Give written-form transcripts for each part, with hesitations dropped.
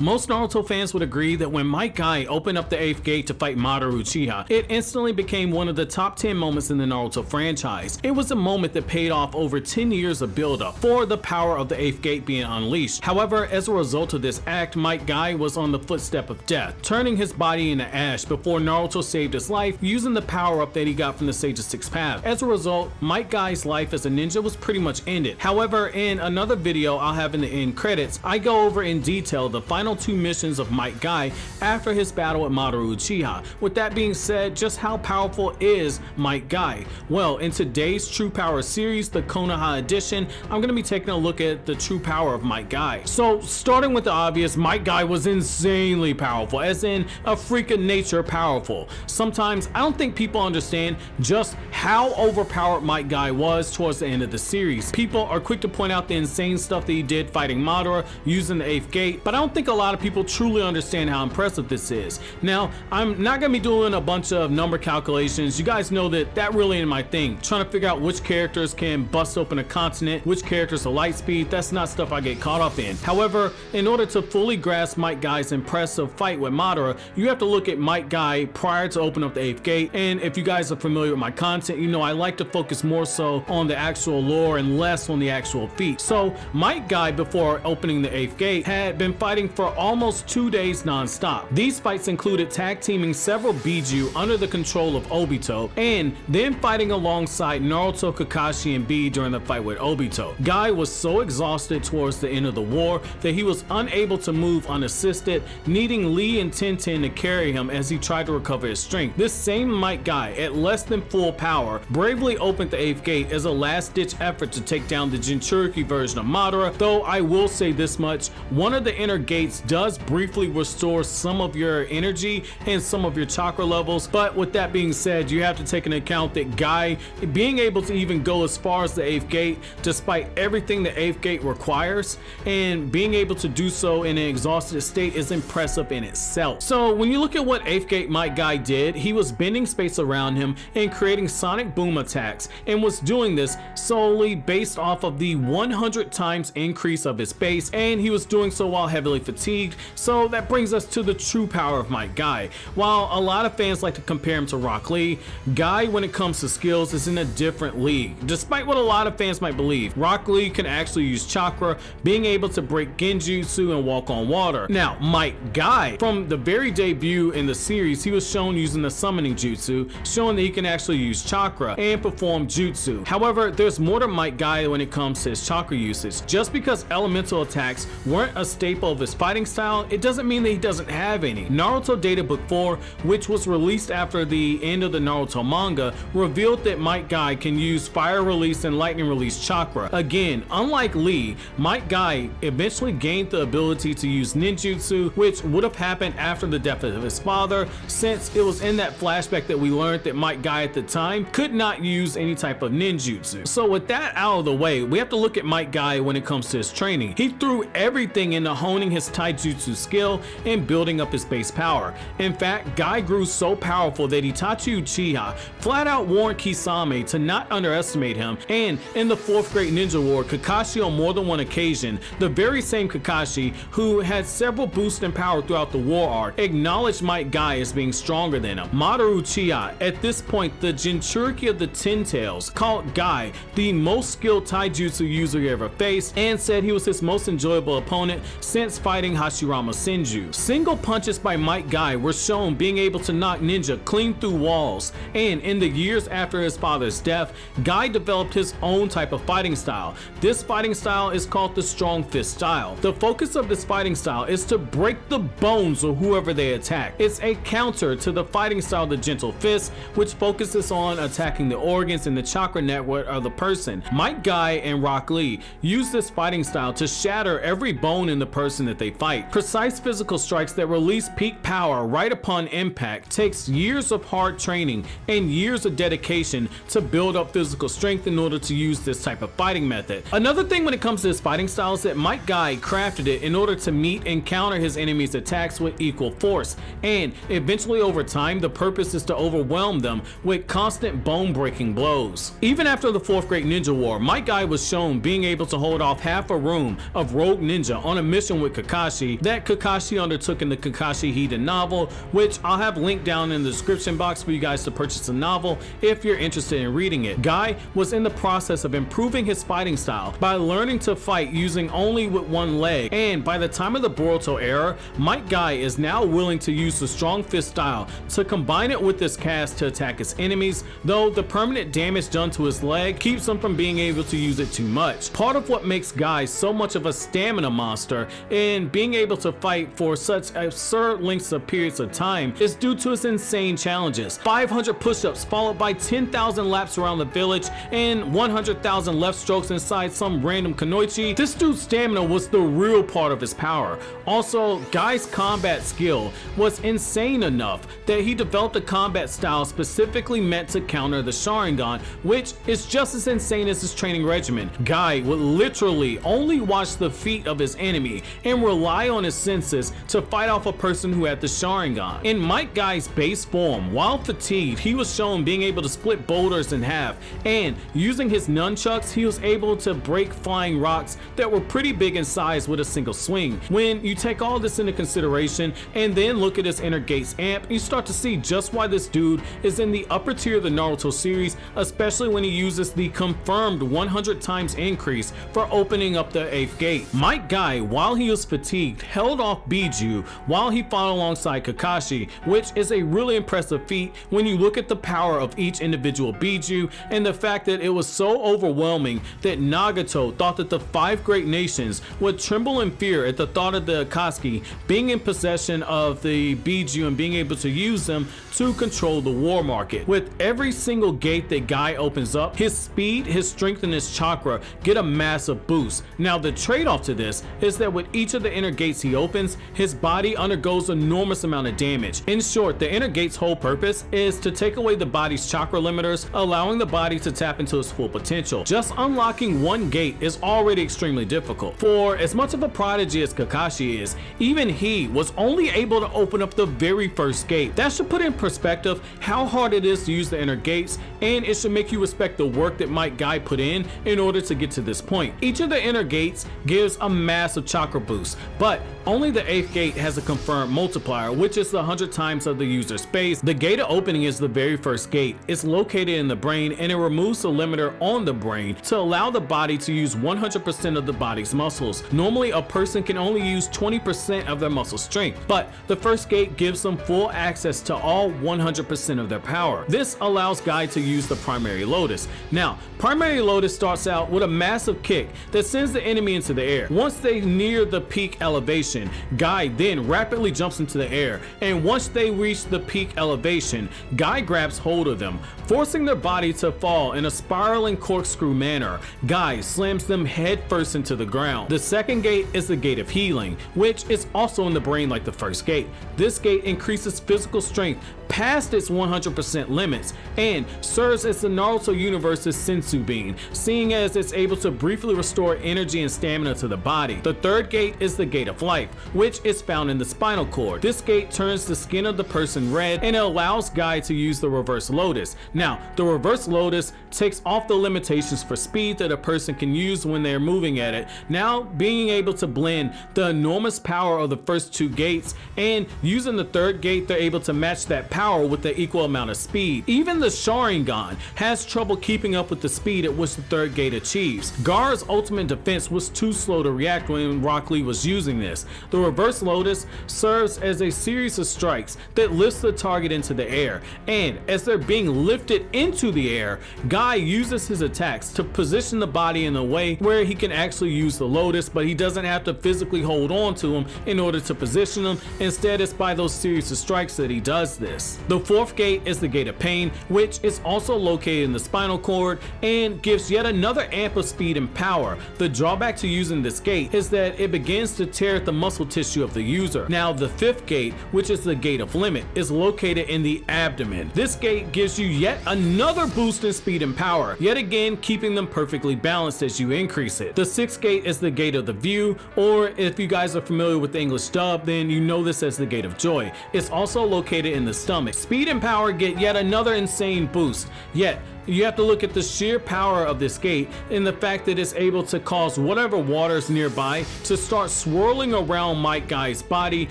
Most Naruto fans would agree that when Might Gai opened up the Ape Gate to fight Madara Uchiha, it instantly became one of the top 10 moments in the Naruto franchise. It was a moment that paid off over 10 years of build-up for the power of the Ape Gate being unleashed. However, as a result of this act, Might Gai was on the footstep of death, turning his body into ash before Naruto saved his life using the power-up that he got from the Sage's Sixth Path. As a result, Might Gai's life as a ninja was pretty much ended. However, in another video I'll have in the end credits, I go over in detail the final 2 missions of Might Gai after his battle with Madara Uchiha. With that being said, just how powerful is Might Gai? Well, in today's True Power series, the Konoha edition, I'm going to be taking a look at the true power of Might Gai. So starting with the obvious, Might Gai was insanely powerful, as in a freak of nature powerful. Sometimes I don't think people understand just how overpowered Might Gai was towards the end of the series. People are quick to point out the insane stuff that he did fighting Madara using the Ape Gate, but I don't think a lot of people truly understand how impressive this is. Now, I'm not going to be doing a bunch of number calculations. You guys know that really ain't my thing. Trying to figure out which characters can bust open a continent, which characters are light speed, that's not stuff I get caught up in. However, in order to fully grasp Might Gai's impressive fight with Madara, you have to look at Might Gai prior to opening up the Ape Gate, and if you guys are familiar with my content, you know I like to focus more so on the actual lore and less on the actual feat. So Might Gai, before opening the Ape Gate, had been fighting for almost 2 days non-stop. These fights included tag teaming several Biju under the control of Obito, and then fighting alongside Naruto, Kakashi, and B during the fight with Obito. Gai was so exhausted towards the end of the war that he was unable to move unassisted, needing Lee and Tenten to carry him as he tried to recover his strength. This same Might Gai, at less than full power, bravely opened the Ape Gate as a last-ditch effort to take down the jinchuuriki version of Madara, though I will say this much, one of the inner gates does briefly restore some of your energy and some of your chakra levels, but with that being said, you have to take into account that Gai being able to even go as far as the Ape Gate despite everything the Ape Gate requires, and being able to do so in an exhausted state is impressive in itself. So when you look at what Ape Gate Might Gai did, he was bending space around him and creating sonic boom attacks, and was doing this solely based off of the 100 times increase of his base, and he was doing so while heavily fatigued. So that brings us to the true power of Might Gai. While a lot of fans like to compare him to Rock Lee, Gai, when it comes to skills, is in a different league. Despite what a lot of fans might believe, Rock Lee can actually use chakra, being able to break genjutsu and walk on water. Now, Might Gai, from the very debut in the series, he was shown using the summoning jutsu, showing that he can actually use chakra and perform jutsu. However, there's more to Might Gai when it comes to his chakra usage. Just because elemental attacks weren't a staple of his fighting style, it doesn't mean that he doesn't have any. Naruto Data Book 4, which was released after the end of the Naruto manga, revealed that Might Gai can use fire release and lightning release chakra. Again, unlike Lee, Might Gai eventually gained the ability to use ninjutsu, which would have happened after the death of his father, since it was in that flashback that we learned that Might Gai at the time could not use any type of ninjutsu. So with that out of the way, we have to look at Might Gai when it comes to his training. He threw everything into honing his taijutsu skill and building up his base power. In fact, Gai grew so powerful that Itachi Uchiha flat out warned Kisame to not underestimate him, and in the 4th Great Ninja War, Kakashi on more than one occasion, the very same Kakashi who had several boosts in power throughout the war arc, acknowledged Might Gai as being stronger than him. Madara Uchiha, at this point the jinchuuriki of the Ten Tails, called Gai the most skilled taijutsu user he ever faced, and said he was his most enjoyable opponent since fighting Hashirama Senju. Single punches by Might Gai were shown being able to knock ninja clean through walls, and in the years after his father's death, Gai developed his own type of fighting style. This fighting style is called the Strong Fist style. The focus of this fighting style is to break the bones of whoever they attack. It's a counter to the fighting style the Gentle Fist, which focuses on attacking the organs and the chakra network of the person. Might Gai and Rock Lee use this fighting style to shatter every bone in the person that they fight. Precise physical strikes that release peak power right upon impact takes years of hard training and years of dedication to build up physical strength in order to use this type of fighting method. Another thing when it comes to his fighting style is that Might Gai crafted it in order to meet and counter his enemy's attacks with equal force, and eventually over time the purpose is to overwhelm them with constant bone-breaking blows. Even after the 4th Great Ninja War, Might Gai was shown being able to hold off half a room of rogue ninja on a mission with Kakashi, Kakashi that Kakashi undertook in the Kakashi Hiden novel, which I'll have linked down in the description box for you guys to purchase the novel if you're interested in reading it. Gai was in the process of improving his fighting style by learning to fight using only with one leg, and by the time of the Boruto era, Might Gai is now willing to use the strong fist style to combine it with this cast to attack his enemies, though the permanent damage done to his leg keeps him from being able to use it too much. Part of what makes Gai so much of a stamina monster in being able to fight for such absurd lengths of periods of time is due to his insane challenges. 500 push-ups followed by 10,000 laps around the village and 100,000 left strokes inside some random kunoichi. This dude's stamina was the real part of his power. Also, Gai's combat skill was insane enough that he developed a combat style specifically meant to counter the Sharingan, which is just as insane as his training regimen. Gai would literally only watch the feet of his enemy and rely on his senses to fight off a person who had the Sharingan. In Might Gai's base form, while fatigued, he was shown being able to split boulders in half, and using his nunchucks, he was able to break flying rocks that were pretty big in size with a single swing. When you take all this into consideration and then look at his Inner Gates amp, you start to see just why this dude is in the upper tier of the Naruto series, especially when he uses the confirmed 100 times increase for opening up the 8th gate. Might Gai, while he was fatigued, held off Biju while he fought alongside Kakashi, which is a really impressive feat when you look at the power of each individual Biju and the fact that it was so overwhelming that Nagato thought that the 5 great nations would tremble in fear at the thought of the Akatsuki being in possession of the Biju and being able to use them to control the war market. With every single gate that Gai opens up, his speed, his strength, and his chakra get a massive boost. Now the trade-off to this is that with each of the inner gates he opens, his body undergoes an enormous amount of damage. In short, the inner gate's whole purpose is to take away the body's chakra limiters, allowing the body to tap into its full potential. Just unlocking one gate is already extremely difficult. For as much of a prodigy as Kakashi is, even he was only able to open up the very first gate. That should put in perspective how hard it is to use the inner gates, and it should make you respect the work that Might Gai put in order to get to this point. Each of the inner gates gives a massive chakra boost, but only the 8th gate has a confirmed multiplier, which is the 100 times of the user's space. The gate of opening is the very first gate. It's located in the brain, and it removes the limiter on the brain to allow the body to use 100% of the body's muscles. Normally, a person can only use 20% of their muscle strength, but the first gate gives them full access to all 100% of their power. This allows Gai to use the Primary Lotus. Now, Primary Lotus starts out with a massive kick that sends the enemy into the air. Once they near the peak elevation, Gai then rapidly jumps into the air, and once they reach the peak elevation, Gai grabs hold of them, forcing their body to fall in a spiraling corkscrew manner. Gai slams them head first into the ground. The second gate is the Gate of Healing, which is also in the brain like the first gate. This gate increases physical strength past its 100% limits and serves as the Naruto universe's sensu bean, seeing as it's able to briefly restore energy and stamina to the body. The third gate is the Gate of Life, which is found in the spinal cord. This gate turns the skin of the person red, and it allows Gai to use the Reverse Lotus. Now, the Reverse Lotus takes off the limitations for speed that a person can use when they're moving at it, now being able to blend the enormous power of the first 2 gates, and using the third gate, they're able to match that power with the equal amount of speed. Even the Sharingan has trouble keeping up with the speed at which the third gate achieves. Gaara's ultimate defense was too slow to react when Rock Lee was using this. The Reverse Lotus serves as a series of strikes that lifts the target into the air, and as they're being lifted into the air, Gai uses his attacks to position the body in a way where he can actually use the Lotus, but he doesn't have to physically hold on to him in order to position him. Instead, it's by those series of strikes that he does this. The fourth gate is the Gate of Pain, which is also located in the spinal cord and gives yet another amp of speed and power. The drawback to using this gate is that it begins to tear at the muscle tissue of the user. Now, the fifth gate, which is the Gate of Limit, is located in the abdomen. This gate gives you yet another boost in speed and power, yet again keeping them perfectly balanced as you increase it. The sixth gate is the Gate of the View, or if you guys are familiar with the English dub, then you know this as the Gate of Joy. It's also located in the stomach. Speed and power get yet another insane boost, yet you have to look at the sheer power of this gate and the fact that it's able to cause whatever waters nearby to start swirling around Might Gai's body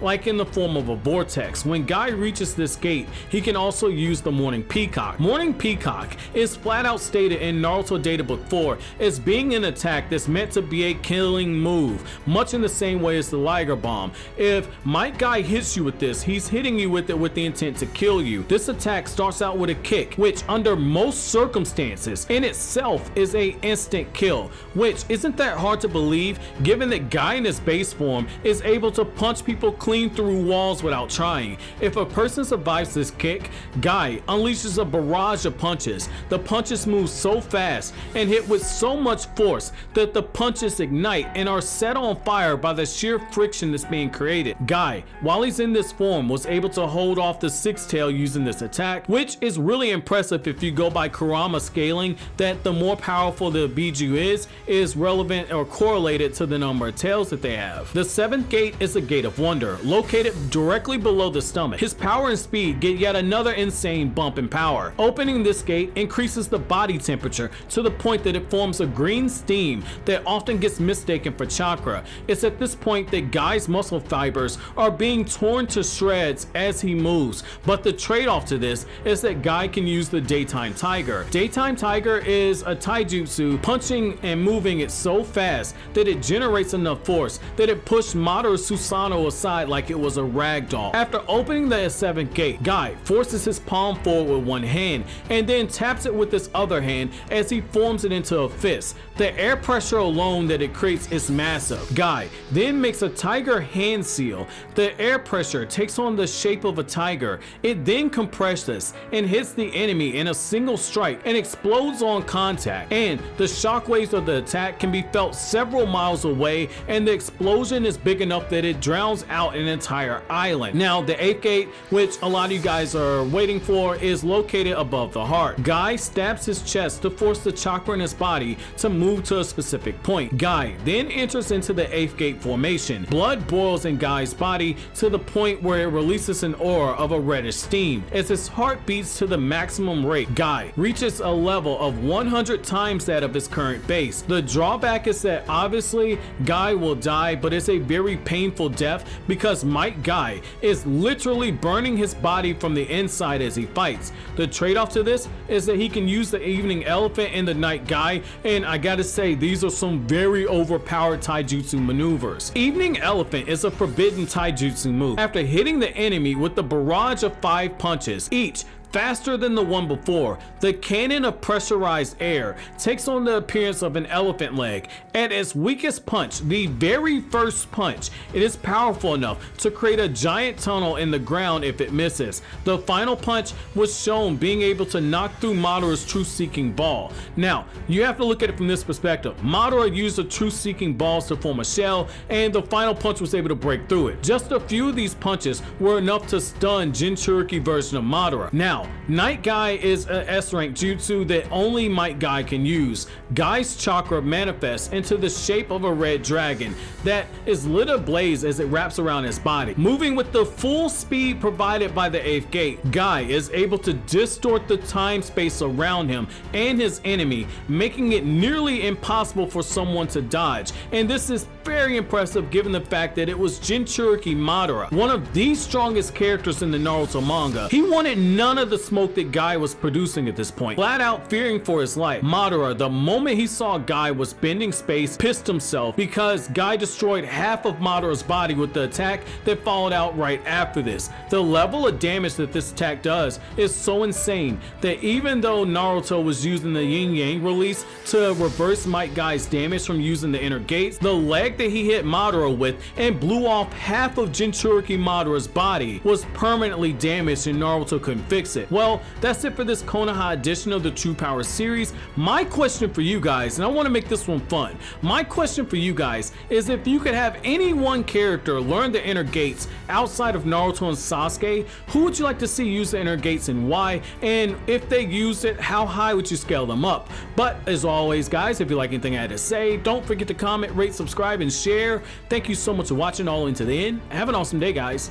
like in the form of a vortex. When Gai reaches this gate, he can also use the Morning Peacock. Morning Peacock is flat out stated in Naruto Data Book 4 as being an attack that's meant to be a killing move, much in the same way as the Liger Bomb. If Might Gai hits you with this, he's hitting you with it with the intent to kill you. This attack starts out with a kick, which under most circumstances in itself is a instant kill, which isn't that hard to believe given that Gai in his base form is able to punch people clean through walls without trying. If a person survives this kick, Gai unleashes a barrage of punches. The punches move so fast and hit with so much force that the punches ignite and are set on fire by the sheer friction that's being created. Gai, while he's in this form, was able to hold off the Six Tail using this attack, which is really impressive if you go by Kurama scaling, that the more powerful the Biju is relevant or correlated to the number of tails that they have. The 7th gate is a Gate of Wonder, located directly below the stomach. His power and speed get yet another insane bump in power. Opening this gate increases the body temperature to the point that it forms a green steam that often gets mistaken for chakra. It's at this point that Gai's muscle fibers are being torn to shreds as he moves, but the trade-off to this is that Gai can use the Daytime Tiger. Daytime Tiger is a taijutsu, punching and moving it so fast that it generates enough force that it pushed Madara Susanoo aside like it was a rag doll. After opening the 7th gate, Gai forces his palm forward with one hand and then taps it with his other hand as he forms it into a fist. The air pressure alone that it creates is massive. Gai then makes a tiger hand seal. The air pressure takes on the shape of a tiger. It then compresses and hits the enemy in a single strike and explodes on contact, and the shockwaves of the attack can be felt several miles away, and the explosion is big enough that it drowns out an entire island. Now the 8th gate, which a lot of you guys are waiting for, is located above the heart. Gai stabs his chest to force the chakra in his body to move to a specific point. Gai then enters into the 8th gate formation. Blood boils in Gai's body to the point where it releases an aura of a reddish steam. As his heart beats to the maximum rate, Gai reaches a level of 100 times that of his current base. The drawback is that obviously Gai will die, but it's a very painful death because Might Gai is literally burning his body from the inside as he fights. The trade-off to this is that he can use the Evening Elephant and the Night Gai, and I gotta say, these are some very overpowered taijutsu maneuvers. Evening Elephant is a forbidden taijutsu move. After hitting the enemy with the barrage of 5 punches, each faster than the one before, the cannon of pressurized air takes on the appearance of an elephant leg. At its weakest punch, the very first punch, it is powerful enough to create a giant tunnel in the ground if it misses. The final punch was shown being able to knock through Madara's truth-seeking ball. Now, you have to look at it from this perspective. Madara used the truth-seeking balls to form a shell, and the final punch was able to break through it. Just a few of these punches were enough to stun jinchuuriki version of Madara. Now, Night Gai is an S-rank jutsu that only Might Gai can use. Gai's chakra manifests into the shape of a red dragon that is lit ablaze as it wraps around his body. Moving with the full speed provided by the 8th gate, Gai is able to distort the time-space around him and his enemy, making it nearly impossible for someone to dodge. And this is very impressive given the fact that it was Jinchuuriki Madara, one of the strongest characters in the Naruto manga. He wanted none of the smoke that Gai was producing at this point, flat out fearing for his life. Madara, the moment he saw Gai was bending space, pissed himself because Gai destroyed half of Madara's body with the attack that followed out right after this. The level of damage that this attack does is so insane that even though Naruto was using the Yin Yang release to reverse Might Gai's damage from using the inner gates, the leg that he hit Madara with and blew off half of Jinchuuriki Madara's body was permanently damaged and Naruto couldn't fix it. Well, that's it for this Konoha edition of the True Power series. My question for you guys, and I want to make this one fun, my question for you guys is if you could have any one character learn the inner gates outside of Naruto and Sasuke, who would you like to see use the inner gates and why? And if they used it, how high would you scale them up? But as always guys, if you like anything I had to say, don't forget to comment, rate, subscribe, and share. Thank you so much for watching all the way to the end. Have an awesome day guys.